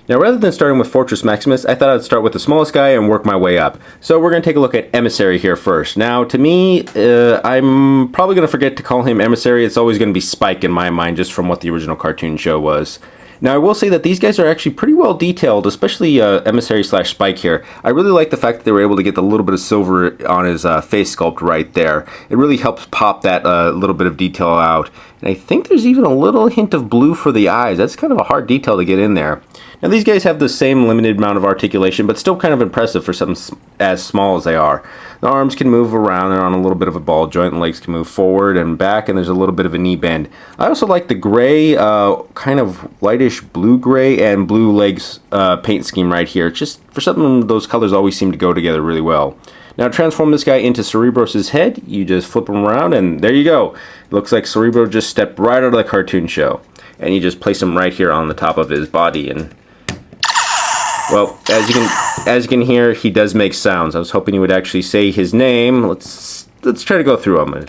Now, rather than starting with Fortress Maximus, I thought I'd start with the smallest guy and work my way up. So we're going to take a look at Emissary here first. Now, to me, I'm probably going to forget to call him Emissary. It's always going to be Spike in my mind, just from what the original cartoon show was. Now, I will say that these guys are actually pretty well detailed, especially Emissary slash Spike here. I really like the fact that they were able to get a little bit of silver on his face sculpt right there. It really helps pop that little bit of detail out. And I think there's even a little hint of blue for the eyes. That's kind of a hard detail to get in there. Now, these guys have the same limited amount of articulation, but still kind of impressive for something as small as they are. The arms can move around, they're on a little bit of a ball joint, the legs can move forward and back, and there's a little bit of a knee bend. I also like the gray, kind of lightish blue-gray and blue legs paint scheme right here. Just for something, those colors always seem to go together really well. Now, to transform this guy into Cerebros' head, you just flip him around, and there you go. It looks like Cerebro just stepped right out of the cartoon show. And you just place him right here on the top of his body, and well, as you can hear, he does make sounds. I was hoping he would actually say his name. Let's try to go through them.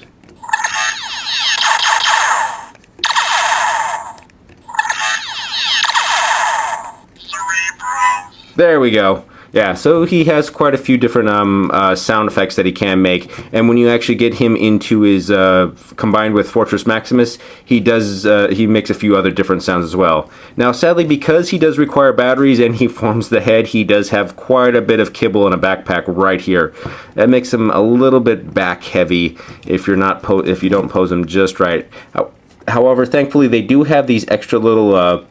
There we go. Yeah, so he has quite a few different sound effects that he can make, and when you actually get him into his combined with Fortress Maximus, he makes a few other different sounds as well. Now, sadly, because he does require batteries and he forms the head, he does have quite a bit of kibble in a backpack right here. That makes him a little bit back heavy if you don't pose him just right. However, thankfully, they do have these extra little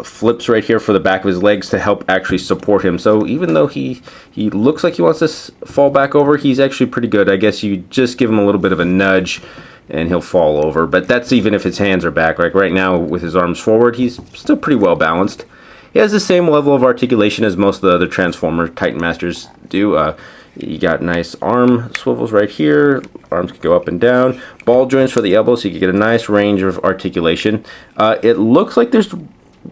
flips right here for the back of his legs to help actually support him. So even though he looks like he wants to fall back over, he's actually pretty good. I guess you just give him a little bit of a nudge and he'll fall over. But that's even if his hands are back. Like right now with his arms forward, he's still pretty well balanced. He has the same level of articulation as most of the other Transformer Titan Masters do. You got nice arm swivels right here. Arms can go up and down. Ball joints for the elbows, so you can get a nice range of articulation. It looks like there's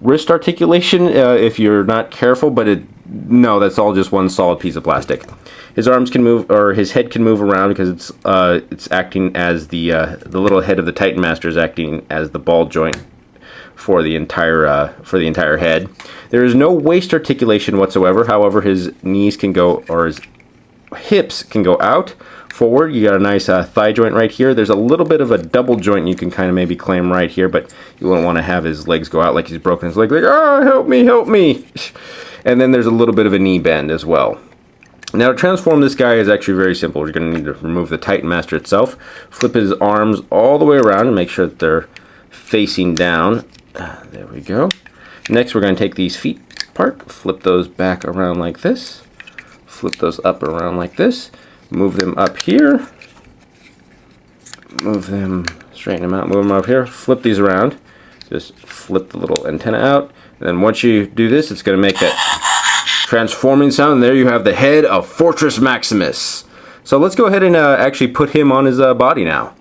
wrist articulation if you're not careful, but no, that's all just one solid piece of plastic. His arms can move, or his head can move around because it's acting as the little head of the Titan Master is acting as the ball joint for the entire head. There is no waist articulation whatsoever. However, his knees can go, or his hips can go out forward. You got a nice thigh joint right here. There's a little bit of a double joint you can kind of maybe claim right here, but you wouldn't want to have his legs go out like he's broken his leg, like, oh, help me, help me. And then there's a little bit of a knee bend as well. Now, to transform this guy is actually very simple. You're going to need to remove the Titan Master itself, flip his arms all the way around and make sure that they're facing down. There we go. Next, we're going to take these feet apart, flip those back around like this, flip those up around like this, move them up here, move them, straighten them out, move them up here, flip these around, just flip the little antenna out, and then once you do this, it's going to make that transforming sound, and there you have the head of Fortress Maximus. So let's go ahead and actually put him on his body now.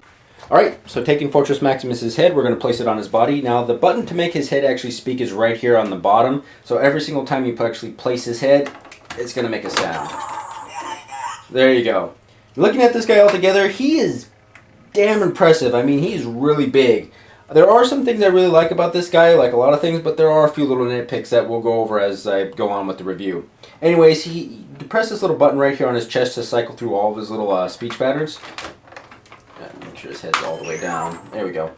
Alright, so taking Fortress Maximus's head, we're going to place it on his body. Now, the button to make his head actually speak is right here on the bottom, so every single time you actually place his head, it's going to make a sound. There you go. Looking at this guy all together, he is damn impressive. I mean, he's really big. There are some things I really like about this guy, like a lot of things, but there are a few little nitpicks that we'll go over as I go on with the review. Anyways, he press this little button right here on his chest to cycle through all of his little speech patterns. Make sure his head's all the way down. There we go.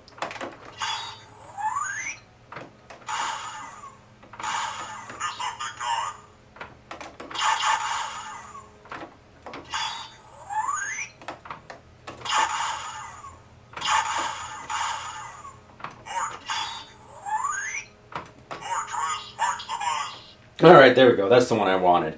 Alright, there we go. That's the one I wanted.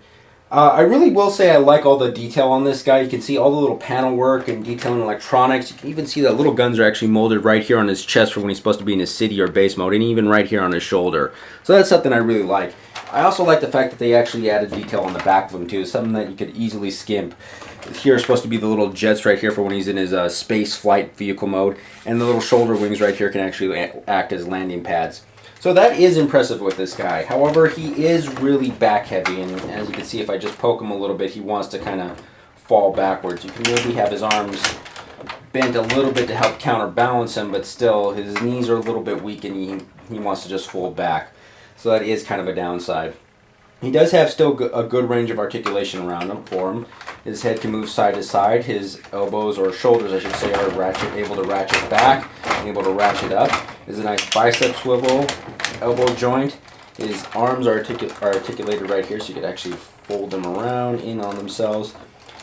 I really will say I like all the detail on this guy. You can see all the little panel work and detail in electronics. You can even see that little guns are actually molded right here on his chest for when he's supposed to be in his city or base mode, and even right here on his shoulder. So that's something I really like. I also like the fact that they actually added detail on the back of him too, something that you could easily skimp. Here are supposed to be the little jets right here for when he's in his space flight vehicle mode, and the little shoulder wings right here can actually act as landing pads. So that is impressive with this guy. However, he is really back heavy, and as you can see, if I just poke him a little bit, he wants to kind of fall backwards. You can maybe have his arms bent a little bit to help counterbalance him, but still his knees are a little bit weak and he wants to just fold back. So that is kind of a downside. He does have still a good range of articulation around him for him. His head can move side to side. His elbows, or shoulders I should say, are able to ratchet back, able to ratchet up. There's a nice bicep swivel, elbow joint. His arms are articulated right here, so you could actually fold them around in on themselves.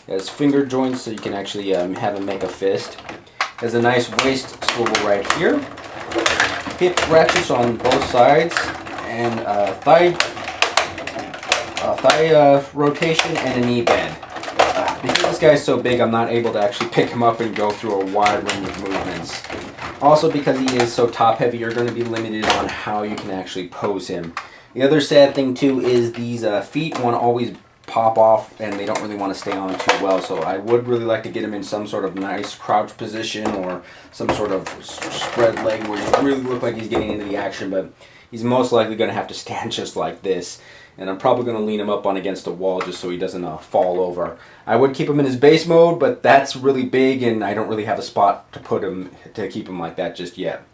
He has finger joints, so you can actually have him make a fist. Has a nice waist swivel right here. Hip ratchets on both sides, and thigh rotation and a knee bend. Because this guy's so big, I'm not able to actually pick him up and go through a wide range of movements. Also, because he is so top heavy, you're going to be limited on how you can actually pose him. The other sad thing too is these feet want to always pop off, and they don't really want to stay on too well. So I would really like to get him in some sort of nice crouch position or some sort of spread leg where he really look like he's getting into the action, but he's most likely going to have to stand just like this. And I'm probably going to lean him up on against a wall just so he doesn't fall over. I would keep him in his base mode, but that's really big and I don't really have a spot to put him to keep him like that just yet.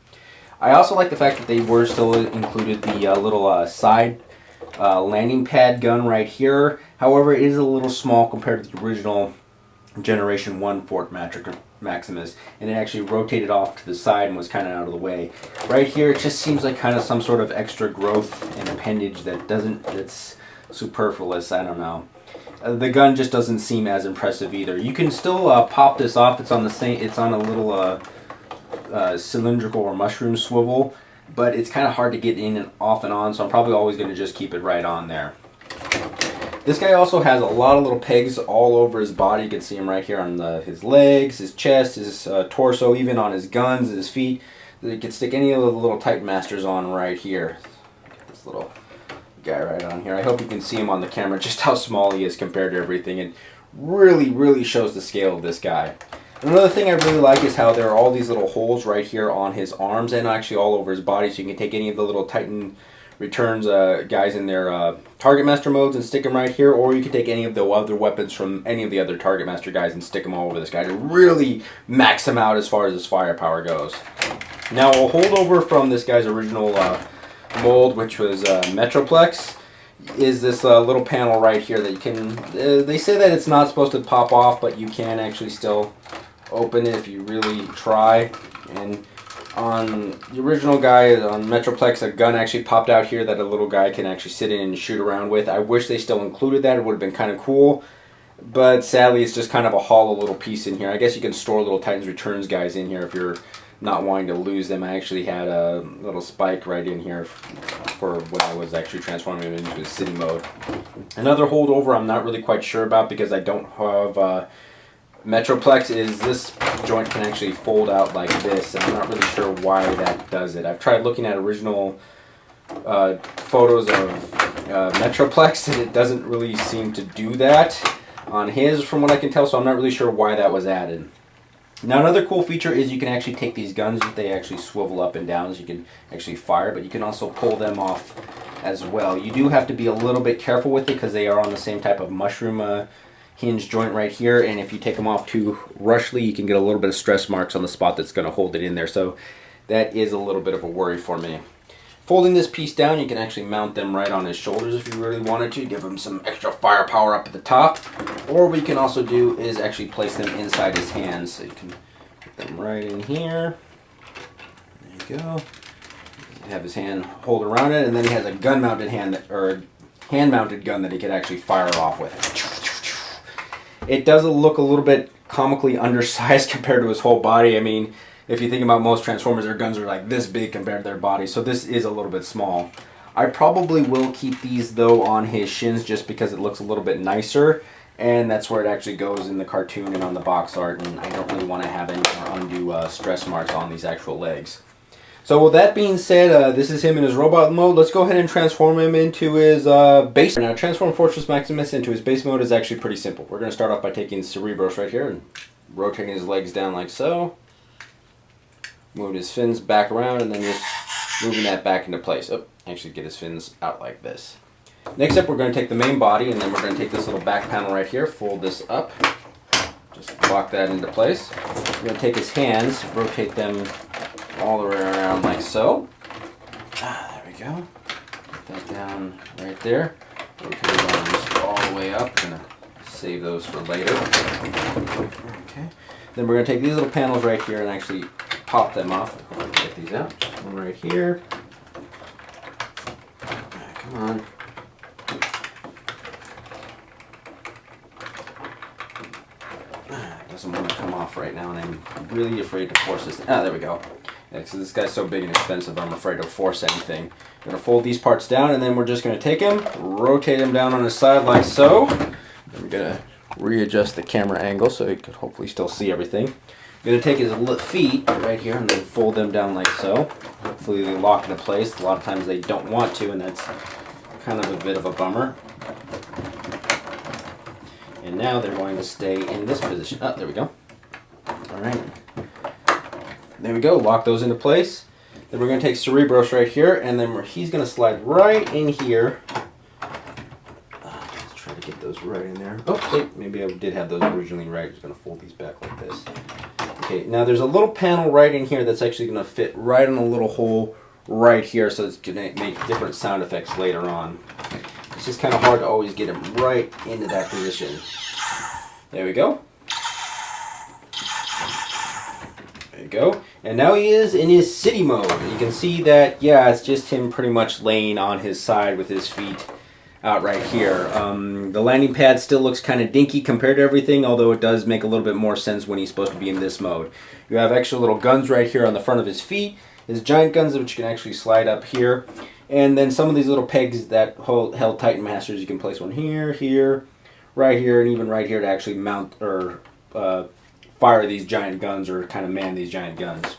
I also like the fact that they were still included the little side landing pad gun right here. However, it is a little small compared to the original Generation 1 Fort Maximus, and it actually rotated off to the side and was kind of out of the way. Right here, it just seems like kind of some sort of extra growth and appendage that's superfluous. I don't know. The gun just doesn't seem as impressive either. You can still pop this off. It's on the same. It's on a little cylindrical or mushroom swivel, but it's kind of hard to get in and off and on. So I'm probably always going to just keep it right on there. This guy also has a lot of little pegs all over his body. You can see him right here on his legs, his chest, his torso, even on his guns, his feet. You can stick any of the little Titan Masters on right here. Get this little guy right on here. I hope you can see him on the camera, just how small he is compared to everything. It really, really shows the scale of this guy. Another thing I really like is how there are all these little holes right here on his arms and actually all over his body, so you can take any of the little Titan Returns guys in their Target Master modes and stick them right here, or you can take any of the other weapons from any of the other Target Master guys and stick them all over this guy to really max him out as far as his firepower goes. Now, a holdover from this guy's original mold, which was Metroplex, is this little panel right here that you can, they say that it's not supposed to pop off, but you can actually still open it if you really try. And on the original guy, on Metroplex, a gun actually popped out here that a little guy can actually sit in and shoot around with. I wish they still included that. It would have been kind of cool. But sadly, it's just kind of a hollow little piece in here. I guess you can store little Titans Returns guys in here if you're not wanting to lose them. I actually had a little spike right in here for when I was actually transforming him into city mode. Another holdover I'm not really quite sure about because I don't have Metroplex is this joint can actually fold out like this, and I'm not really sure why that does it. I've tried looking at original photos of Metroplex, and it doesn't really seem to do that on his, from what I can tell, so I'm not really sure why that was added. Now, another cool feature is you can actually take these guns, they actually swivel up and down, so you can actually fire, but you can also pull them off as well. You do have to be a little bit careful with it because they are on the same type of mushroom hinge joint right here, and if you take them off too rushly, you can get a little bit of stress marks on the spot that's going to hold it in there, so that is a little bit of a worry for me. Folding this piece down, you can actually mount them right on his shoulders if you really wanted to, give him some extra firepower up at the top, or what you can also do is actually place them inside his hands, so you can put them right in here. There you go. You have his hand hold around it, and then he has a gun-mounted hand, or hand-mounted gun that he could actually fire off with. It does look a little bit comically undersized compared to his whole body. I mean, if you think about most Transformers, their guns are like this big compared to their bodies, so this is a little bit small. I probably will keep these, though, on his shins just because it looks a little bit nicer, and that's where it actually goes in the cartoon and on the box art, and I don't really want to have any undue stress marks on these actual legs. So with that being said, this is him in his robot mode. Let's go ahead and transform him into his base. Now, transform Fortress Maximus into his base mode is actually pretty simple. We're going to start off by taking Cerebros right here and rotating his legs down like so. Move his fins back around and then just moving that back into place. Oh, actually get his fins out like this. Next up, we're going to take the main body and then we're going to take this little back panel right here, fold this up, just lock that into place. We're going to take his hands, rotate them all the way around like so. There we go. that down right there. Rotate the arms all the way up. I'm going to save those for later. Okay. Then we're going to take these little panels right here and actually pop them off. Get these out. Just one right here. Come on. Doesn't want to come off right now, and I'm really afraid to force this. Ah, there we go. Yeah, so this guy's so big and expensive, I'm afraid to force anything. I'm going to fold these parts down, and then we're just going to take him, rotate him down on his side like so. Then we're going to readjust the camera angle so you could hopefully still see everything. I'm going to take his feet right here and then fold them down like so. Hopefully they lock into place. A lot of times they don't want to, and that's kind of a bit of a bummer. And now they're going to stay in this position. Oh, there we go. All right. There we go. Lock those into place. Then we're going to take Cerebros right here, and then he's going to slide right in here. Let's try to get those right in there. Oh, wait, maybe I did have those originally right. I'm just going to fold these back like this. Okay, now there's a little panel right in here that's actually going to fit right in a little hole right here, so it's going to make different sound effects later on. It's just kind of hard to always get him right into that position. There we go. There you go. And now he is in his city mode. You can see that, yeah, it's just him pretty much laying on his side with his feet out right here. The landing pad still looks kind of dinky compared to everything, although it does make a little bit more sense when he's supposed to be in this mode. You have extra little guns right here on the front of his feet. His giant guns, which you can actually slide up here. And then some of these little pegs that held Titan Masters, you can place one here, here, right here, and even right here to actually mount or fire these giant guns or kind of man these giant guns.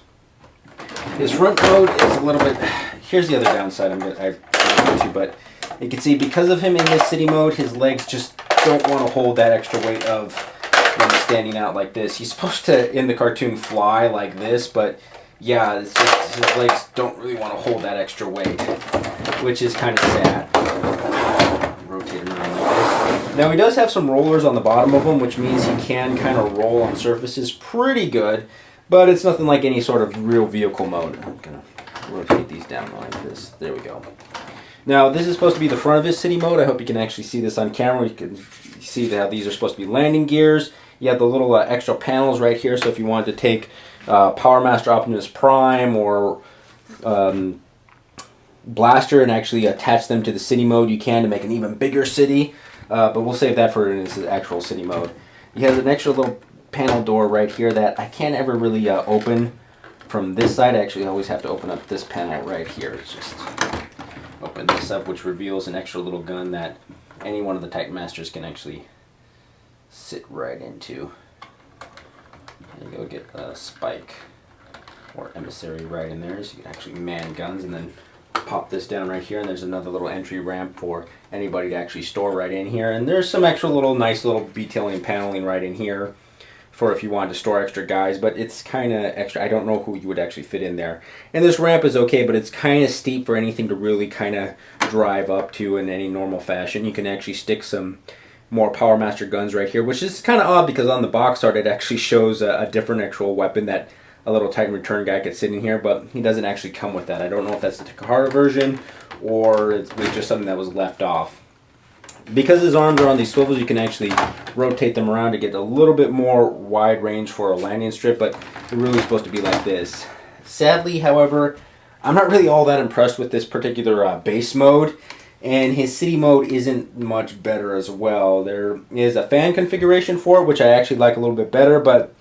His front mode is a little bit... Here's the other downside I'm going to, but you can see because of him in this city mode, his legs just don't want to hold that extra weight of him standing out like this. He's supposed to, in the cartoon, fly like this, but yeah, it's just, his legs don't really want to hold that extra weight, which is kind of sad. Rotate him around like this. Now he does have some rollers on the bottom of him, which means he can kind of roll on surfaces pretty good, but it's nothing like any sort of real vehicle mode. I'm going to rotate these down like this. There we go. Now this is supposed to be the front of his city mode. I hope you can actually see this on camera. You can see that these are supposed to be landing gears. You have the little extra panels right here, so if you wanted to take Power Master Optimus Prime or Blaster and actually attach them to the city mode, you can to make an even bigger city, but we'll save that for his actual city mode. He has an extra little panel door right here that I can't ever really open from this side. I actually always have to open up this panel right here. It's just open this up, which reveals an extra little gun that any one of the Titan Masters can actually sit right into. There you go, get a Spike or Emissary right in there, so you can actually man guns, and then pop this down right here, and there's another little entry ramp for anybody to actually store right in here. And there's some extra little nice little detailing and paneling right in here for if you wanted to store extra guys, but it's kind of extra. I don't know who you would actually fit in there. And this ramp is okay, but it's kind of steep for anything to really kind of drive up to in any normal fashion. You can actually stick some more Power Master guns right here, which is kind of odd because on the box art it actually shows a different actual weapon that a little Titan Return guy could sit in here, but he doesn't actually come with that. I don't know if that's the Takahara version or it's just something that was left off. Because his arms are on these swivels, you can actually rotate them around to get a little bit more wide range for a landing strip, but they're really supposed to be like this. Sadly, however, I'm not really all that impressed with this particular base mode, and his city mode isn't much better as well. There is a fan configuration for it, which I actually like a little bit better, but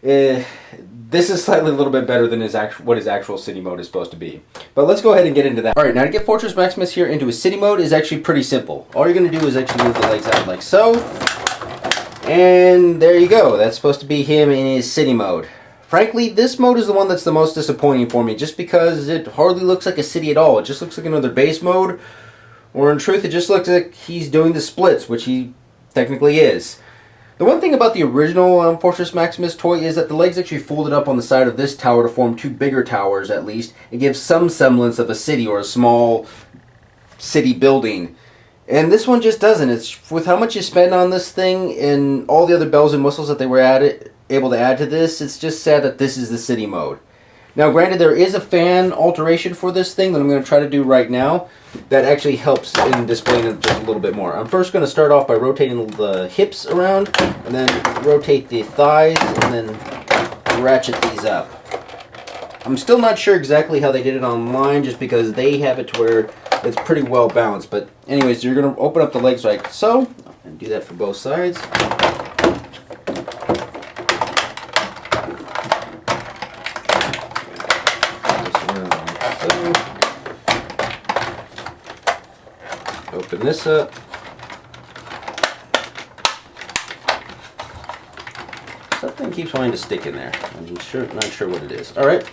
this is slightly a little bit better than what his actual city mode is supposed to be. But let's go ahead and get into that. Alright, now to get Fortress Maximus here into his city mode is actually pretty simple. All you're going to do is actually move the legs out like so. And there you go. That's supposed to be him in his city mode. Frankly, this mode is the one that's the most disappointing for me, just because it hardly looks like a city at all. It just looks like another base mode. Or in truth, it just looks like he's doing the splits, which he technically is. The one thing about the original Fortress Maximus toy is that the legs actually folded up on the side of this tower to form two bigger towers at least. It gives some semblance of a city or a small city building. And this one just doesn't. It's with how much you spend on this thing and all the other bells and whistles that they were able to add to this, it's just sad that this is the city mode. Now granted, there is a fan alteration for this thing that I'm going to try to do right now that actually helps in displaying it just a little bit more. I'm first going to start off by rotating the hips around, and then rotate the thighs, and then ratchet these up. I'm still not sure exactly how they did it online, just because they have it to where it's pretty well balanced. But anyways, you're going to open up the legs like so, and do that for both sides. Open this up. Something keeps wanting to stick in there. I'm not sure what it is. All right.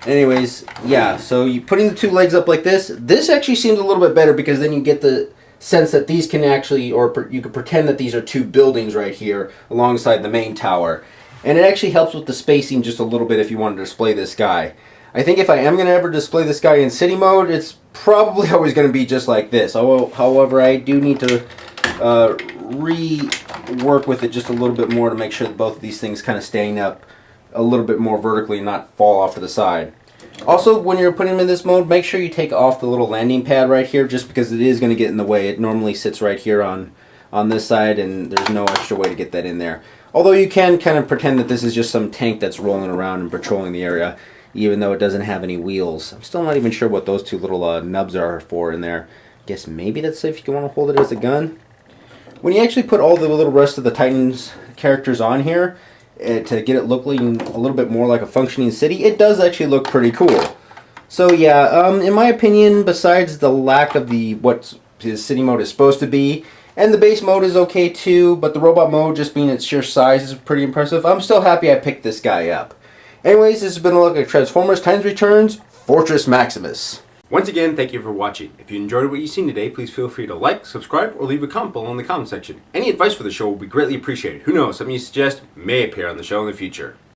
Anyways, yeah. So you putting the two legs up like this. This actually seems a little bit better because then you get the sense that these can actually, or you could pretend that these are two buildings right here alongside the main tower, and it actually helps with the spacing just a little bit if you want to display this guy. I think if I am going to ever display this guy in city mode, it's probably always going to be just like this. However, I do need to rework with it just a little bit more to make sure that both of these things kind of staying up a little bit more vertically and not fall off to the side. Also, when you're putting them in this mode, make sure you take off the little landing pad right here, just because it is going to get in the way. It normally sits right here on this side, and there's no extra way to get that in there. Although you can kind of pretend that this is just some tank that's rolling around and patrolling the area, even though it doesn't have any wheels. I'm still not even sure what those two little nubs are for in there. Guess maybe that's if you want to hold it as a gun. When you actually put all the little rest of the Titans characters on here, to get it looking a little bit more like a functioning city, it does actually look pretty cool. So yeah, in my opinion, besides the lack of what his city mode is supposed to be, and the base mode is okay too, but the robot mode, just being its sheer size, is pretty impressive, I'm still happy I picked this guy up. Anyways, this has been a look at Transformers Titans Returns Fortress Maximus. Once again, thank you for watching. If you enjoyed what you've seen today, please feel free to like, subscribe, or leave a comment below in the comment section. Any advice for the show will be greatly appreciated. Who knows, something you suggest may appear on the show in the future.